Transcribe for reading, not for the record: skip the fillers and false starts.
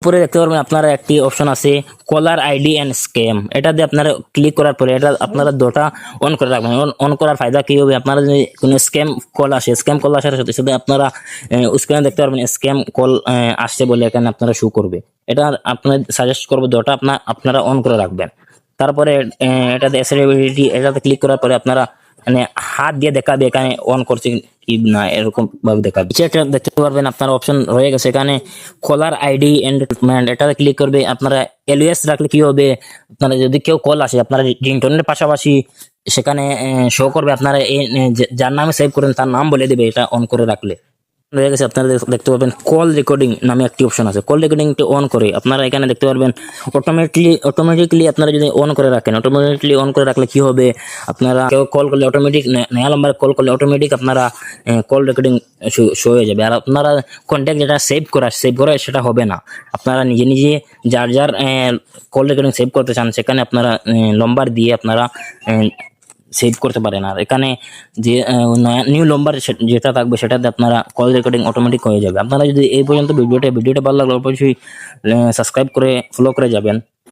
উপরে দেখতে পারবেন আপনারা একটি অপশন আছে কলার আইডি এন্ড স্ক্যাম। এটা দিয়ে আপনারা ক্লিক করার পরে এটা আপনারা দুটো অন করে রাখবেন। অন করার ফায়দা কি হবে, আপনারা যদি কোনো স্ক্যাম কল আসে, স্ক্যাম কল আসার সাথে সাথে আপনারা স্ক্রিনে দেখতে পারবেন স্ক্যাম কল আসছে বলে এখানে আপনারা শো করবে। এটা আপনার সাজেস্ট করবো দুটো আপনারা অন করে রাখবেন। তারপরে এটাতে অ্যাক্সেসিবিলিটি, এটাতে ক্লিক করার পরে আপনারা মানে হাত দিয়ে দেখাবে এখানে অন করছে কি না, এরকম ভাবে দেখাবে। এটা দেখতে পারবেন আপনার অপশন রয়ে গেছে এখানে কলার আইডি এন্ড রিকমেন্ড। এটাতে ক্লিক করবে। আপনারা এলওএস রাখলে কি হবে, আপনারা যদি কেউ কল আসে আপনারা রিংটোনের পাশাপাশি সেখানে শো করবে, আপনারা যার নামে সেভ করেন তার নাম বলে দেবে এটা অন করে রাখলে। রয়ে গেছে আপনারা দেখতে পাবেন কল রেকর্ডিং নামে একটি অপশন আছে। কল রেকর্ডিংটি অন করে আপনারা এখানে দেখতে পারবেন অটোমেটিকলি আপনারা যদি অন করে রাখেন, অটোমেটিকলি অন করে রাখলে কি হবে, আপনারা কেউ কল করলে অটোমেটিক, নয়া নাম্বারে কল করলে অটোমেটিক আপনারা কল রেকর্ডিং শো হয়ে যাবে। আর আপনারা কন্ট্যাক্ট যেটা সেভ করা সেটা হবে না। আপনারা নিজে নিজে যার যার কল রেকর্ডিং সেভ করতে চান সেখানে আপনারা নম্বর দিয়ে আপনারা সেভ করতে পারেন। আর এখানে যে নিউ নম্বর যেটা থাকবে সেটাতে আপনারা কল রেকর্ডিং অটোমেটিক হয়ে যাবে। আপনারা যদি এই পর্যন্ত ভিডিওটা ভালো লাগলে অবশ্যই সাবস্ক্রাইব করে ফলো করে যাবেন।